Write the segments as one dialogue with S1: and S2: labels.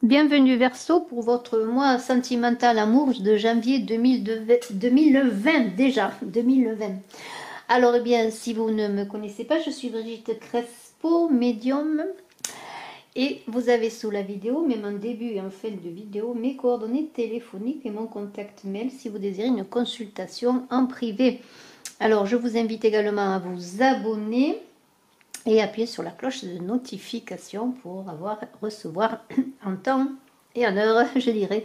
S1: Bienvenue Verseau pour votre mois sentimental amour de janvier 2020 déjà, 2020. Alors eh bien, si vous ne me connaissez pas, je suis Brigitte Crespo, médium. Et vous avez sous la vidéo, même en début et en fin de vidéo, mes coordonnées téléphoniques et mon contact mail si vous désirez une consultation en privé. Alors je vous invite également à vous abonner et appuyer sur la cloche de notification pour recevoir en temps et en heure, je dirais,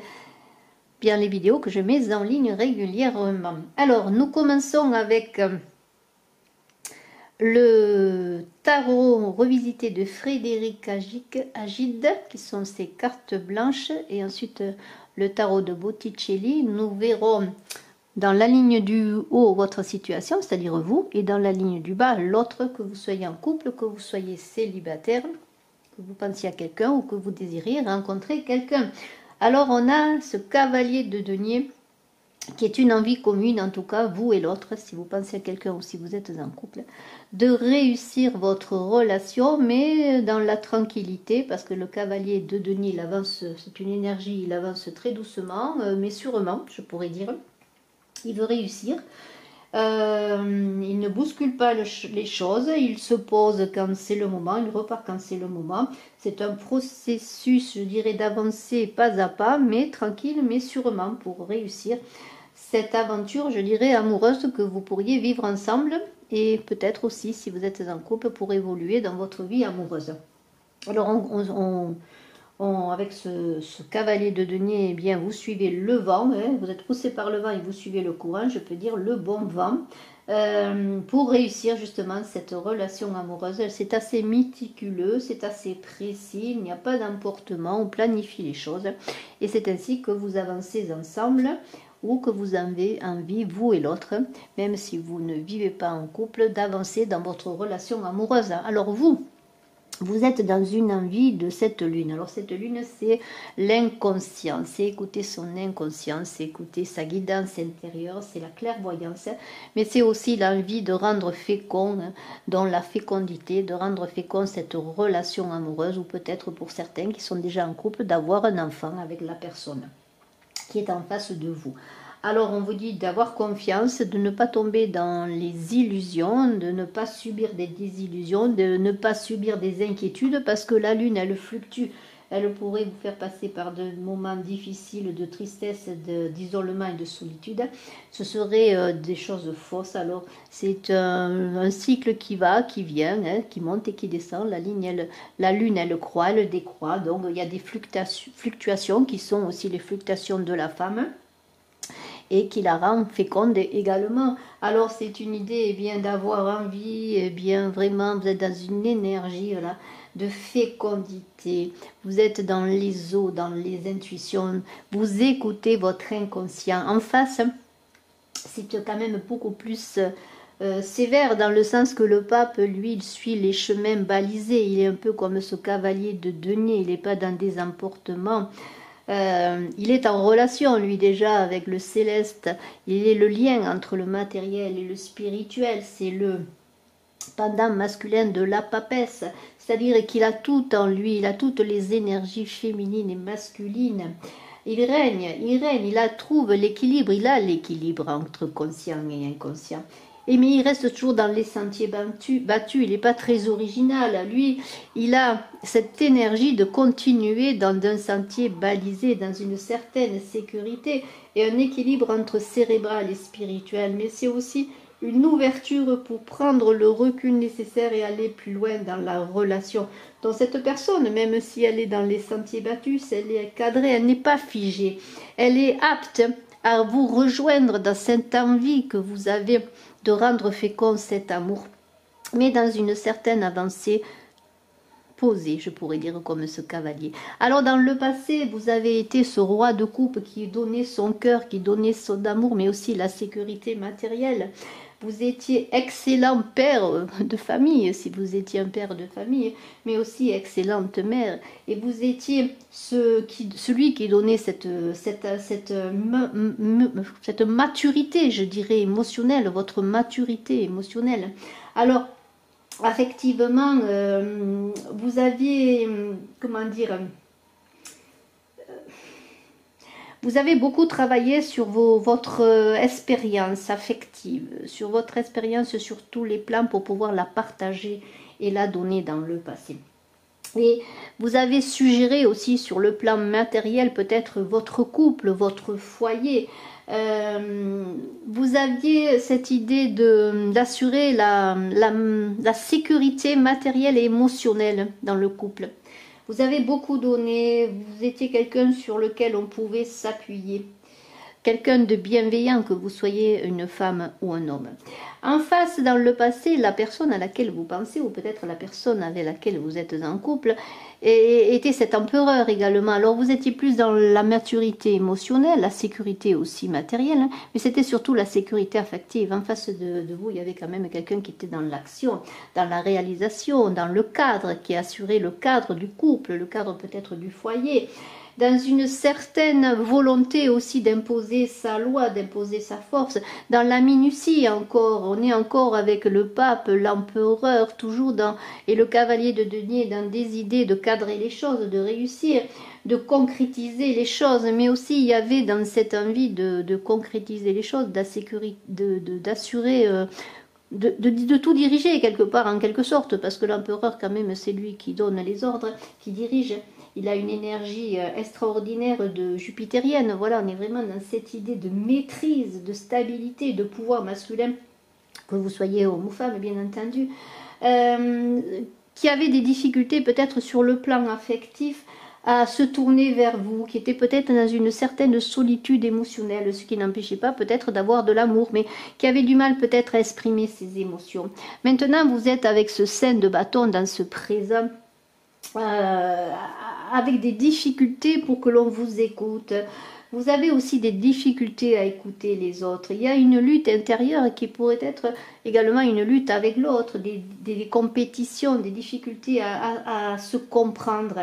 S1: bien les vidéos que je mets en ligne régulièrement. Alors, nous commençons avec le tarot revisité de Frédéric Agide, qui sont ses cartes blanches, et ensuite le tarot de Botticelli. Nous verrons dans la ligne du haut votre situation, c'est-à-dire vous, et dans la ligne du bas l'autre, que vous soyez en couple, que vous soyez célibataire, que vous pensiez à quelqu'un ou que vous désiriez rencontrer quelqu'un. Alors on a ce cavalier de denier qui est une envie commune, en tout cas vous et l'autre, si vous pensez à quelqu'un ou si vous êtes en couple, de réussir votre relation, mais dans la tranquillité, parce que le cavalier de denier, il avance, c'est une énergie, il avance très doucement, mais sûrement, je pourrais dire. Il veut réussir. Il ne bouscule pas les choses, il se pose quand c'est le moment, il repart quand c'est le moment. C'est un processus, je dirais, d'avancer pas à pas, mais tranquille, mais sûrement, pour réussir cette aventure, je dirais, amoureuse que vous pourriez vivre ensemble, et peut-être aussi, si vous êtes en couple, pour évoluer dans votre vie amoureuse. Alors, avec ce cavalier de denier, eh bien, vous suivez le vent, hein, vous êtes poussé par le vent et vous suivez le courant, je peux dire le bon vent, pour réussir justement cette relation amoureuse. C'est assez méticuleux, c'est assez précis, il n'y a pas d'emportement, on planifie les choses, et c'est ainsi que vous avancez ensemble, ou que vous avez envie, vous et l'autre, même si vous ne vivez pas en couple, d'avancer dans votre relation amoureuse. Alors vous êtes dans une envie de cette lune. Alors cette lune, c'est l'inconscient, c'est écouter son inconscient, c'est écouter sa guidance intérieure, c'est la clairvoyance, mais c'est aussi l'envie de rendre fécond, dans la fécondité, de rendre fécond cette relation amoureuse, ou peut-être pour certains qui sont déjà en couple, d'avoir un enfant avec la personne qui est en face de vous. Alors on vous dit d'avoir confiance, de ne pas tomber dans les illusions, de ne pas subir des désillusions, de ne pas subir des inquiétudes, parce que la lune, elle fluctue, elle pourrait vous faire passer par des moments difficiles de tristesse, d'isolement et de solitude. Ce serait des choses fausses. Alors c'est un cycle qui va, qui vient, hein, qui monte et qui descend. La lune, elle croît, elle décroît. Donc il y a des fluctuations qui sont aussi les fluctuations de la femme, et qui la rend féconde également. Alors c'est une idée, eh bien, d'avoir envie, eh bien, vraiment, vous êtes dans une énergie, voilà, de fécondité, vous êtes dans les eaux, dans les intuitions, vous écoutez votre inconscient. En face, c'est quand même beaucoup plus sévère, dans le sens que le pape, lui, il suit les chemins balisés, il est un peu comme ce cavalier de denier, il n'est pas dans des emportements. Il est en relation, lui, déjà, avec le céleste. Il est le lien entre le matériel et le spirituel. C'est le pendant masculin de la papesse. C'est-à-dire qu'il a tout en lui. Il a toutes les énergies féminines et masculines. Il règne, il trouve l'équilibre. Il a l'équilibre entre conscient et inconscient. Mais il reste toujours dans les sentiers battus, il n'est pas très original. Lui, il a cette énergie de continuer dans un sentier balisé, dans une certaine sécurité et un équilibre entre cérébral et spirituel. Mais c'est aussi une ouverture pour prendre le recul nécessaire et aller plus loin dans la relation. Donc cette personne, même si elle est dans les sentiers battus, elle est cadrée, elle n'est pas figée. Elle est apte à vous rejoindre dans cette envie que vous avez de rendre fécond cet amour, mais dans une certaine avancée posée, je pourrais dire, comme ce cavalier. Alors dans le passé, vous avez été ce roi de coupe qui donnait son cœur, qui donnait son amour, mais aussi la sécurité matérielle. Vous étiez excellent père de famille, si vous étiez un père de famille, mais aussi excellente mère. Et vous étiez celui qui donnait cette maturité, je dirais, émotionnelle, votre maturité émotionnelle. Alors, effectivement, vous aviez, comment dire, Vous avez beaucoup travaillé sur votre expérience affective, sur votre expérience sur tous les plans pour pouvoir la partager et la donner dans le passé. Et vous avez suggéré aussi sur le plan matériel peut-être votre couple, votre foyer. Vous aviez cette idée d'assurer la sécurité matérielle et émotionnelle dans le couple. Vous avez beaucoup donné, vous étiez quelqu'un sur lequel on pouvait s'appuyer. Quelqu'un de bienveillant, que vous soyez une femme ou un homme. En face, dans le passé, la personne à laquelle vous pensez, ou peut-être la personne avec laquelle vous êtes en couple, était cet empereur également. Alors vous étiez plus dans la maturité émotionnelle, la sécurité aussi matérielle, hein, mais c'était surtout la sécurité affective. En face de vous, il y avait quand même quelqu'un qui était dans l'action, dans la réalisation, dans le cadre, qui assurait le cadre du couple, le cadre peut-être du foyer, dans une certaine volonté aussi d'imposer sa loi, d'imposer sa force, dans la minutie encore, on est encore avec le pape, l'empereur, toujours dans, et le cavalier de denier, dans des idées de cadrer les choses, de réussir, de concrétiser les choses, mais aussi il y avait dans cette envie de concrétiser les choses, d'assurer de tout diriger quelque part en quelque sorte, parce que l'empereur quand même c'est lui qui donne les ordres, qui dirige. Il a une énergie extraordinaire de jupitérienne. Voilà, on est vraiment dans cette idée de maîtrise, de stabilité, de pouvoir masculin, que vous soyez homme ou femme, bien entendu, qui avait des difficultés peut-être sur le plan affectif à se tourner vers vous, qui était peut-être dans une certaine solitude émotionnelle, ce qui n'empêchait pas peut-être d'avoir de l'amour, mais qui avait du mal peut-être à exprimer ses émotions. Maintenant, vous êtes avec ce 5 de bâton dans ce présent, avec des difficultés pour que l'on vous écoute. Vous avez aussi des difficultés à écouter les autres. Il y a une lutte intérieure qui pourrait être également une lutte avec l'autre, des compétitions, des difficultés à se comprendre.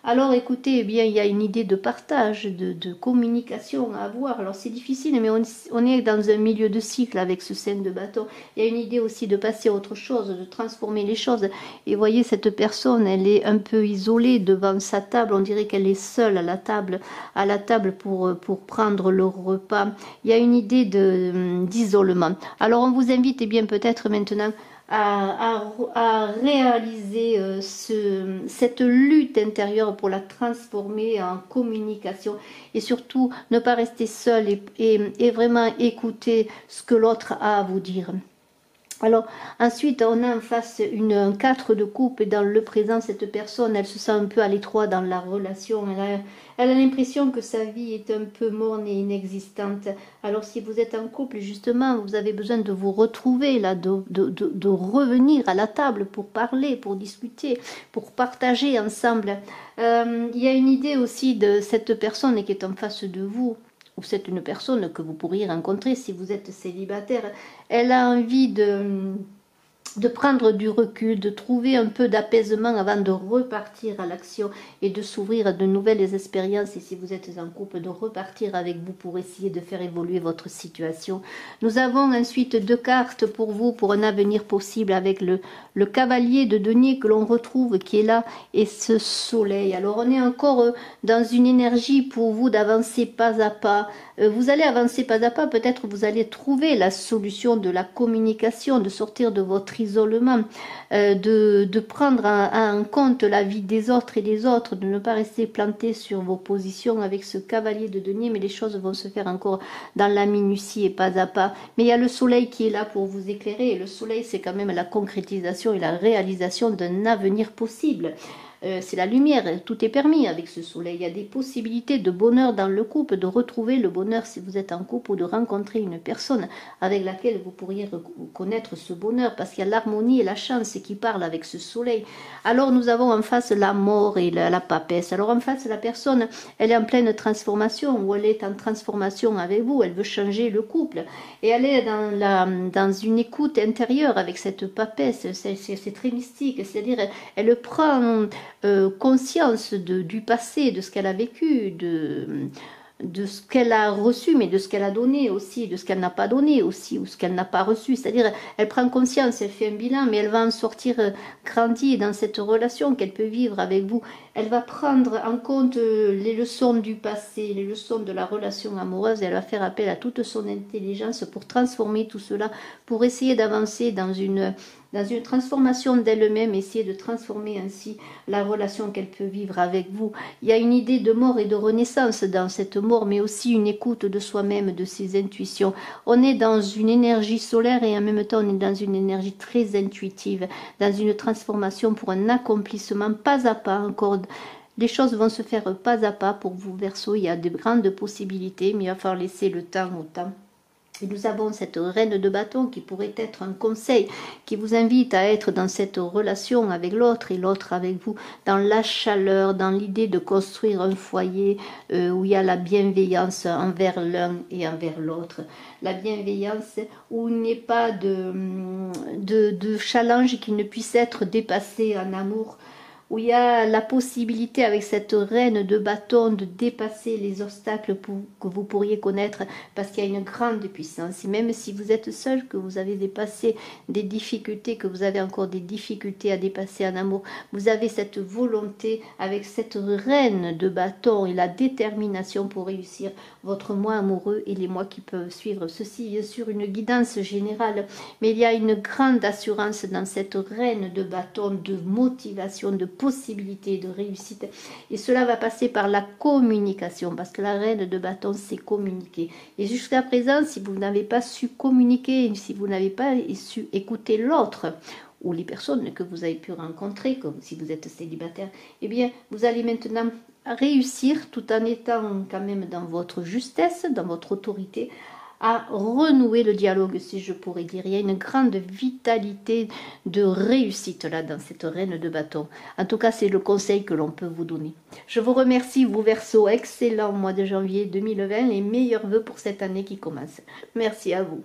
S1: Alors écoutez, eh bien, il y a une idée de partage, de communication à avoir. Alors c'est difficile, mais on est dans un milieu de cycle avec ce 5 de bâton. Il y a une idée aussi de passer à autre chose, de transformer les choses. Et voyez, cette personne, elle est un peu isolée devant sa table. On dirait qu'elle est seule à la table pour prendre le repas. Il y a une idée d'isolement. Alors on vous invite, eh bien, peut-être maintenant à réaliser cette lutte intérieure pour la transformer en communication et surtout ne pas rester seul et vraiment écouter ce que l'autre a à vous dire. Alors ensuite on a en face un 4 de coupe et dans le présent cette personne elle se sent un peu à l'étroit dans la relation, elle a l'impression que sa vie est un peu morne et inexistante. Alors si vous êtes en couple justement vous avez besoin de vous retrouver là, de revenir à la table pour parler, pour discuter, pour partager ensemble. Il y a une idée aussi de cette personne qui est en face de vous, ou c'est une personne que vous pourriez rencontrer si vous êtes célibataire, elle a envie de prendre du recul, de trouver un peu d'apaisement avant de repartir à l'action et de s'ouvrir à de nouvelles expériences. Et si vous êtes en couple, de repartir avec vous pour essayer de faire évoluer votre situation. Nous avons ensuite 2 cartes pour vous, pour un avenir possible, avec le cavalier de denier que l'on retrouve, qui est là, et ce soleil. Alors on est encore dans une énergie pour vous d'avancer pas à pas. Vous allez avancer pas à pas, peut-être vous allez trouver la solution de la communication, de sortir de votre isolement, de prendre en compte la vie des autres et des autres, de ne pas rester planté sur vos positions avec ce cavalier de denier, mais les choses vont se faire encore dans la minutie et pas à pas. Mais il y a le soleil qui est là pour vous éclairer, et le soleil c'est quand même la concrétisation et la réalisation d'un avenir possible. C'est la lumière, tout est permis avec ce soleil. Il y a des possibilités de bonheur dans le couple, de retrouver le bonheur si vous êtes en couple, ou de rencontrer une personne avec laquelle vous pourriez connaître ce bonheur, parce qu'il y a l'harmonie et la chance qui parlent avec ce soleil. Alors nous avons en face la mort et la papesse. Alors en face la personne, elle est en pleine transformation, ou elle est en transformation avec vous, elle veut changer le couple, et elle est dans une écoute intérieure avec cette papesse. C'est très mystique, c'est-à-dire elle prend conscience du passé, de ce qu'elle a vécu, de ce qu'elle a reçu, mais de ce qu'elle a donné aussi, de ce qu'elle n'a pas donné aussi, ou ce qu'elle n'a pas reçu. C'est-à-dire, elle prend conscience, elle fait un bilan, mais elle va en sortir grandie dans cette relation qu'elle peut vivre avec vous. Elle va prendre en compte les leçons du passé, les leçons de la relation amoureuse, et elle va faire appel à toute son intelligence pour transformer tout cela, pour essayer d'avancer dans une transformation d'elle-même, essayer de transformer ainsi la relation qu'elle peut vivre avec vous. Il y a une idée de mort et de renaissance dans cette mort, mais aussi une écoute de soi-même, de ses intuitions. On est dans une énergie solaire et en même temps on est dans une énergie très intuitive, dans une transformation pour un accomplissement pas à pas encore. Les choses vont se faire pas à pas pour vous, Verseau. Il y a de grandes possibilités, mais il va falloir laisser le temps au temps. Et nous avons cette reine de bâton qui pourrait être un conseil, qui vous invite à être dans cette relation avec l'autre et l'autre avec vous, dans la chaleur, dans l'idée de construire un foyer où il y a la bienveillance envers l'un et envers l'autre. La bienveillance où il n'y ait pas de challenge qui ne puisse être dépassé en amour, où il y a la possibilité avec cette reine de bâton de dépasser les obstacles que vous pourriez connaître, parce qu'il y a une grande puissance. Et même si vous êtes seul, que vous avez dépassé des difficultés, que vous avez encore des difficultés à dépasser en amour, vous avez cette volonté avec cette reine de bâton et la détermination pour réussir votre mois amoureux et les mois qui peuvent suivre. Ceci, bien sûr, une guidance générale, mais il y a une grande assurance dans cette reine de bâton, de motivation, de possibilité de réussite, et cela va passer par la communication, parce que la reine de bâton c'est communiquer, et jusqu'à présent si vous n'avez pas su communiquer, si vous n'avez pas su écouter l'autre ou les personnes que vous avez pu rencontrer, comme si vous êtes célibataire, eh bien vous allez maintenant réussir, tout en étant quand même dans votre justesse, dans votre autorité, à renouer le dialogue, si je pourrais dire. Il y a une grande vitalité de réussite là dans cette reine de bâton. En tout cas, c'est le conseil que l'on peut vous donner. Je vous remercie, vous Verseau. Excellent mois de janvier 2020. Les meilleurs vœux pour cette année qui commence. Merci à vous.